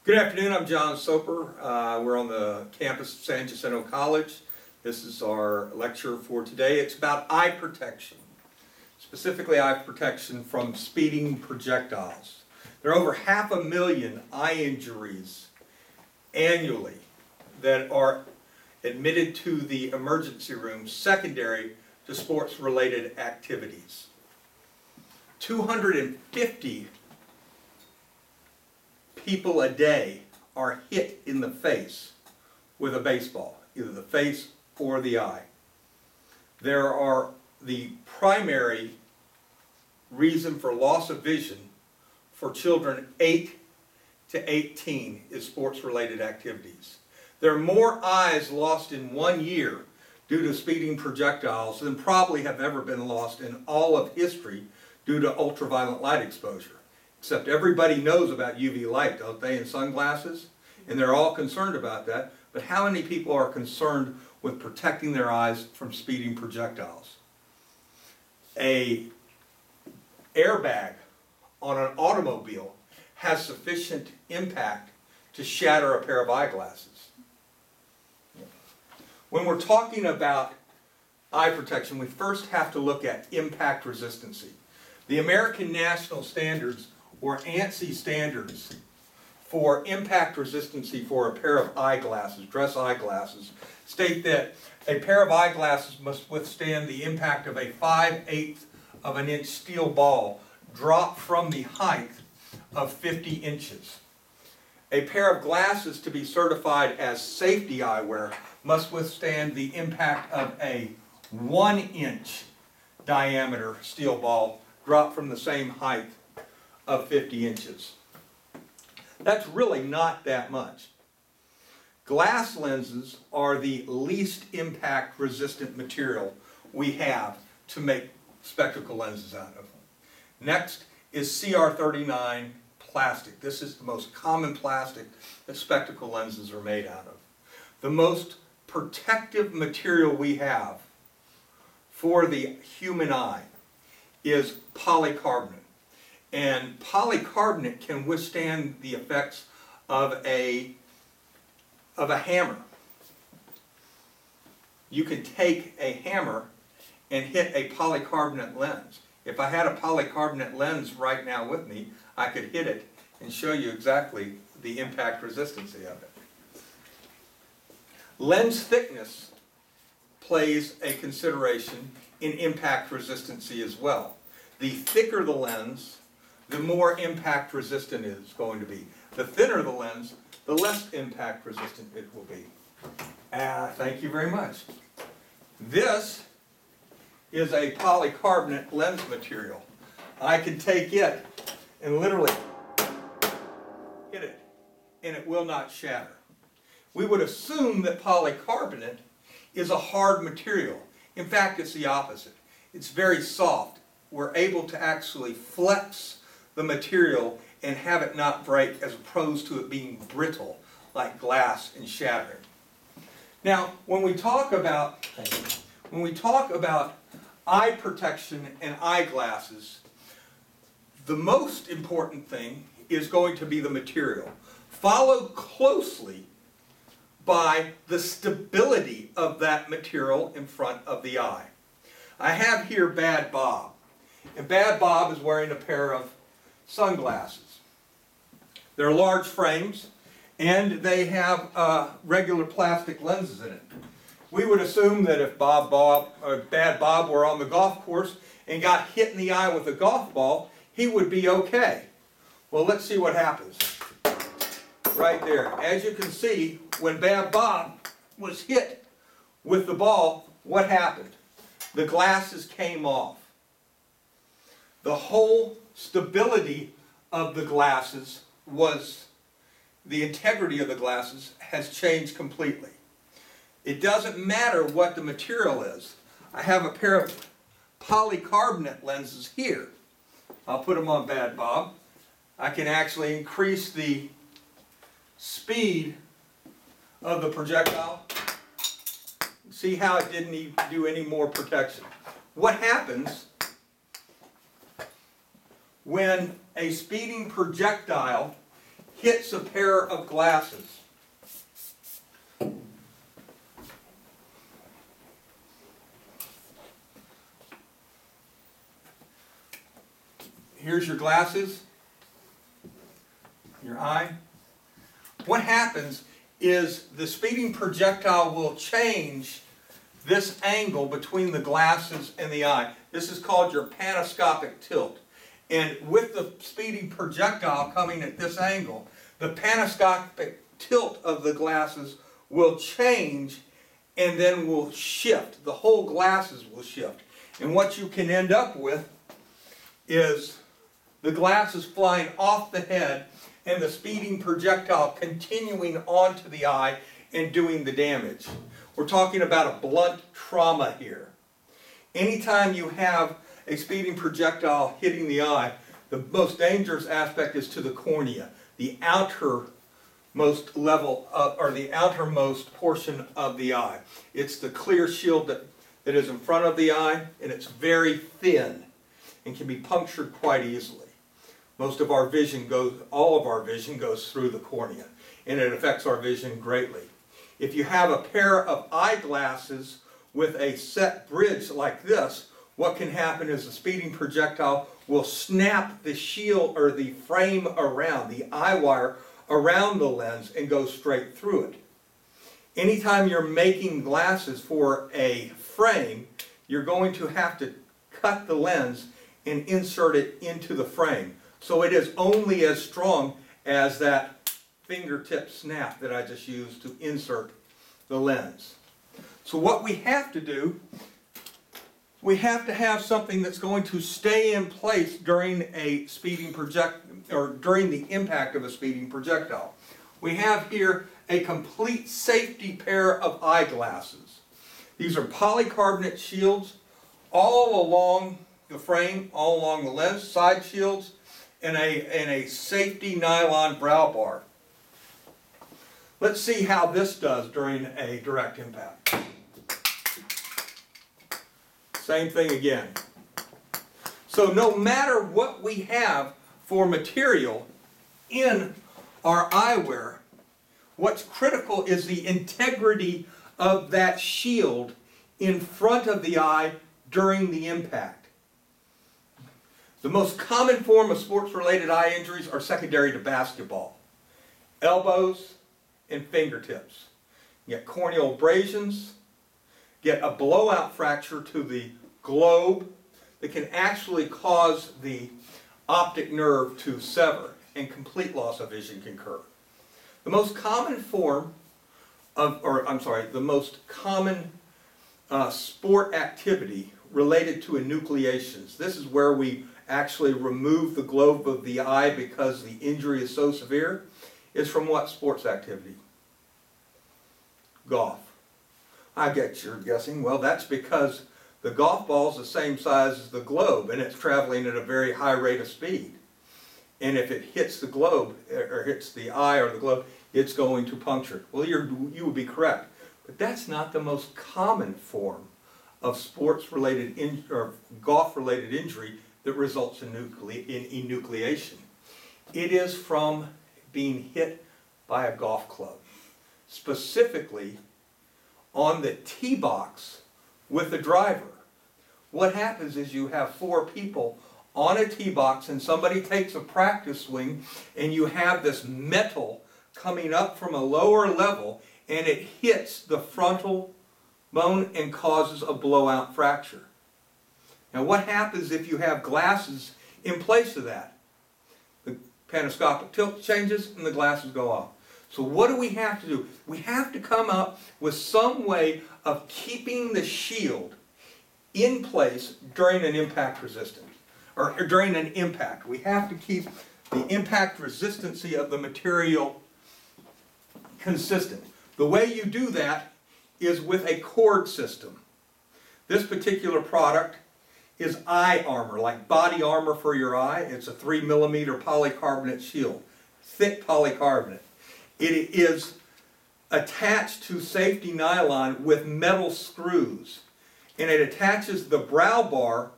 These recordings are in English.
Good afternoon, I'm John Soper. We're on the campus of San Jacinto College. This is our lecture for today. It's about eye protection, specifically eye protection from speeding projectiles. There are over 500,000 eye injuries annually that are admitted to the emergency room secondary to sports-related activities. 250 people a day are hit in the face with a baseball, either the face or the eye. There are the primary reason for loss of vision for children 8 to 18 is sports-related activities. There are more eyes lost in 1 year due to speeding projectiles than probably have ever been lost in all of history due to ultraviolet light exposure. Except everybody knows about UV light, don't they, in sunglasses? And they're all concerned about that. But how many people are concerned with protecting their eyes from speeding projectiles? An airbag on an automobile has sufficient impact to shatter a pair of eyeglasses. When we're talking about eye protection, we first have to look at impact resistancy. The American National Standards, or ANSI standards, for impact resistancy for a pair of eyeglasses, dress eyeglasses, state that a pair of eyeglasses must withstand the impact of a 5/8 of an inch steel ball dropped from the height of 50 inches. A pair of glasses to be certified as safety eyewear must withstand the impact of a 1-inch diameter steel ball dropped from the same height of 50 inches. That's really not that much. Glass lenses are the least impact resistant material we have to make spectacle lenses out of. Next is CR39 plastic. This is the most common plastic that spectacle lenses are made out of. The most protective material we have for the human eye is polycarbonate. And polycarbonate can withstand the effects of a hammer. You can take a hammer and hit a polycarbonate lens. If I had a polycarbonate lens right now with me, I could hit it and show you exactly the impact resistancy of it. Lens thickness plays a consideration in impact resistancy as well. The thicker the lens, the more impact resistant it is going to be. The thinner the lens, the less impact resistant it will be. Thank you very much. This is a polycarbonate lens material. I can take it and literally hit it, and it will not shatter. We would assume that polycarbonate is a hard material. In fact, it's the opposite. It's very soft. We're able to actually flex the material and have it not break, as opposed to it being brittle like glass and shattering. Now, when we talk about eye protection and eyeglasses, the most important thing is going to be the material, followed closely by the stability of that material in front of the eye. I have here Bad Bob, and Bad Bob is wearing a pair of sunglasses. They're large frames, and they have regular plastic lenses in it. We would assume that if Bad Bob were on the golf course and got hit in the eye with a golf ball, he would be okay. Well, let's see what happens. Right there. As you can see, when Bad Bob was hit with the ball, what happened? The glasses came off. The whole stability of the glasses the integrity of the glasses has changed completely. It doesn't matter what the material is. I have a pair of polycarbonate lenses here. I'll put them on Bad Bob. I can actually increase the speed of the projectile. See how it didn't need to do any more protection. What happens when a speeding projectile hits a pair of glasses, here's your glasses, your eye. What happens is the speeding projectile will change this angle between the glasses and the eye. This is called your panoscopic tilt. And with the speeding projectile coming at this angle, the panoscopic tilt of the glasses will change and then will shift. The whole glasses will shift. And what you can end up with is the glasses flying off the head and the speeding projectile continuing onto the eye and doing the damage. We're talking about a blunt trauma here. Anytime you have a speeding projectile hitting the eye, the most dangerous aspect is to the cornea, the outermost level or the outermost portion of the eye. It's the clear shield that is in front of the eye, and it's very thin and can be punctured quite easily. Most of our vision all of our vision goes through the cornea, and it affects our vision greatly. If you have a pair of eyeglasses with a set bridge like this, what can happen is the speeding projectile will snap the shield or the frame around, the eye wire around the lens and go straight through it. Anytime you're making glasses for a frame, you're going to have to cut the lens and insert it into the frame. So it is only as strong as that fingertip snap that I just used to insert the lens. So what we have to do, we have to have something that's going to stay in place during a speeding during the impact of a speeding projectile. We have here a complete safety pair of eyeglasses. These are polycarbonate shields all along the frame, all along the lens, side shields, and a safety nylon brow bar. Let's see how this does during a direct impact. Same thing again. So no matter what we have for material in our eyewear, what's critical is the integrity of that shield in front of the eye during the impact. The most common form of sports-related eye injuries are secondary to basketball. Elbows and fingertips. You get corneal abrasions, get a blowout fracture to the globe that can actually cause the optic nerve to sever and complete loss of vision can occur. The most common form of, the most common sport activity related to enucleations. This is where we actually remove the globe of the eye because the injury is so severe, is from what sports activity? Golf. I get you're guessing, well, that's because the golf ball is the same size as the globe and it's traveling at a very high rate of speed. And if it hits the globe, or hits the eye or the globe, it's going to puncture it. Well, you would be correct. But that's not the most common form of sports-related or golf-related injury that results in enucleation. It is from being hit by a golf club, specifically on the tee box with the driver. What happens is you have 4 people on a tee box and somebody takes a practice swing and you have this metal coming up from a lower level and it hits the frontal bone and causes a blowout fracture. Now what happens if you have glasses in place of that? The panoscopic tilt changes and the glasses go off. So what do we have to do? We have to come up with some way of keeping the shield in place during an impact resistance, or during an impact. We have to keep the impact resistancy of the material consistent. The way you do that is with a cord system. This particular product is eye armor, like body armor for your eye. It's a 3mm polycarbonate shield, thick polycarbonate. It is attached to safety nylon with metal screws, and it attaches the brow bar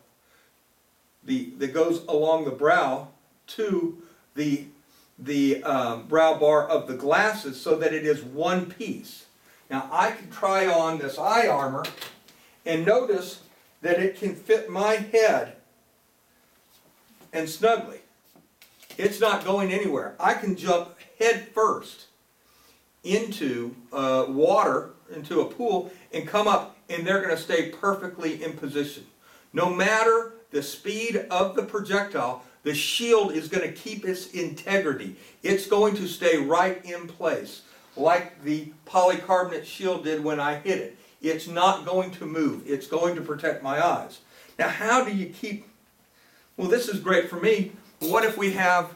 that goes along the brow to the the brow bar of the glasses so that it is one piece. Now I can try on this eye armor and notice that it can fit my head and snugly. It's not going anywhere. I can jump head first into water, into a pool, and come up, and they're going to stay perfectly in position. No matter the speed of the projectile, the shield is going to keep its integrity. It's going to stay right in place, like the polycarbonate shield did when I hit it. It's not going to move. It's going to protect my eyes. Now, how do you keep... Well, this is great for me. What if we have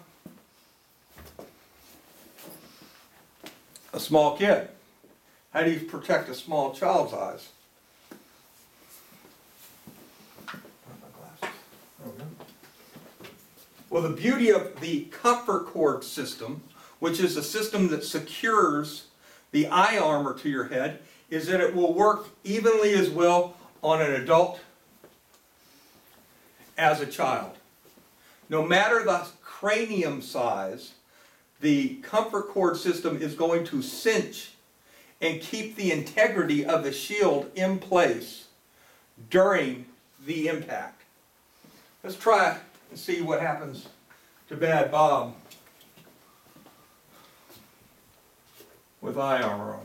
a small kid? How do you protect a small child's eyes? Well, the beauty of the comfort cord system, which is a system that secures the eye armor to your head, is that it will work evenly as well on an adult as a child. No matter the cranium size, the comfort cord system is going to cinch and keep the integrity of the shield in place during the impact. Let's try and see what happens to Bad Bob with eye armor on.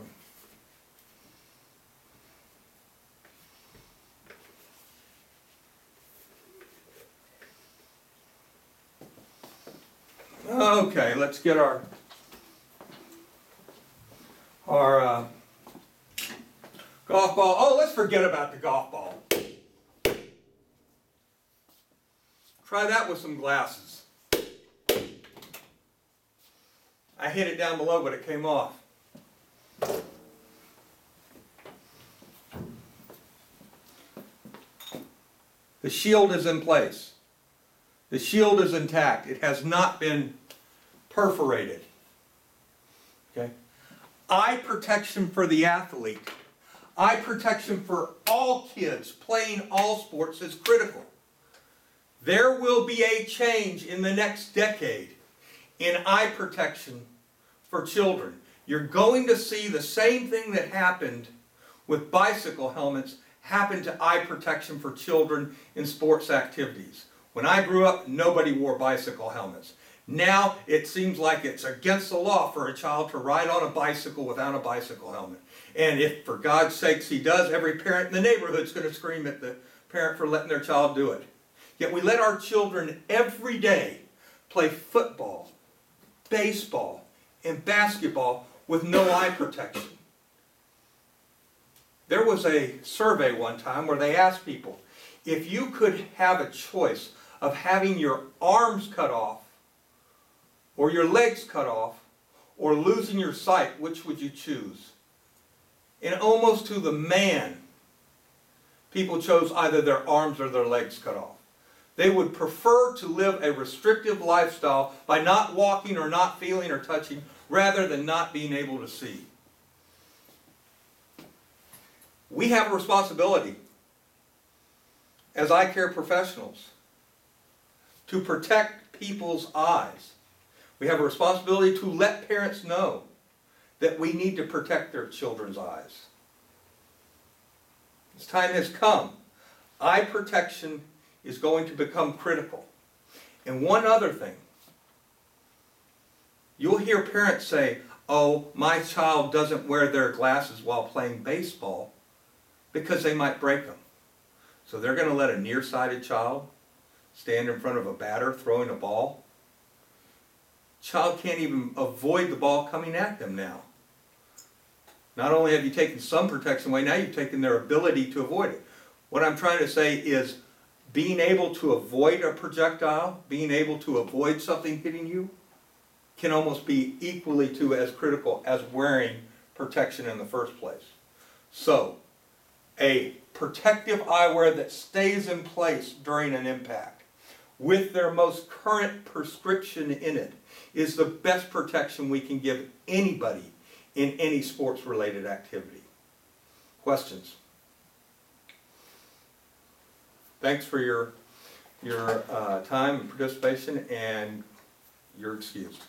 Okay, let's get our golf ball. Oh, let's forget about the golf ball. Try that with some glasses. I hit it down below, but it came off. The shield is in place. The shield is intact. It has not been perforated. Okay? Eye protection for the athlete, eye protection for all kids playing all sports is critical. There will be a change in the next decade in eye protection for children. You're going to see the same thing that happened with bicycle helmets happen to eye protection for children in sports activities. When I grew up, nobody wore bicycle helmets. Now it seems like it's against the law for a child to ride on a bicycle without a bicycle helmet. And if, for God's sakes, he does, every parent in the neighborhood is going to scream at the parent for letting their child do it. Yet we let our children every day play football, baseball, and basketball with no eye protection. There was a survey one time where they asked people, if you could have a choice of having your arms cut off, or your legs cut off, or losing your sight, which would you choose? And almost to the man, people chose either their arms or their legs cut off. They would prefer to live a restrictive lifestyle by not walking or not feeling or touching, rather than not being able to see. We have a responsibility as eye care professionals to protect people's eyes. We have a responsibility to let parents know that we need to protect their children's eyes. This time has come. Eye protection is going to become critical. And one other thing. You'll hear parents say, oh, my child doesn't wear their glasses while playing baseball because they might break them. So they're going to let a nearsighted child stand in front of a batter throwing a ball. Child can't even avoid the ball coming at them now. Not only have you taken some protection away, now you've taken their ability to avoid it. What I'm trying to say is being able to avoid a projectile, being able to avoid something hitting you, can almost be equally to as critical as wearing protection in the first place. So, a protective eyewear that stays in place during an impact with their most current prescription in it is the best protection we can give anybody in any sports-related activity. Questions? Thanks for your time and participation, and you're excused.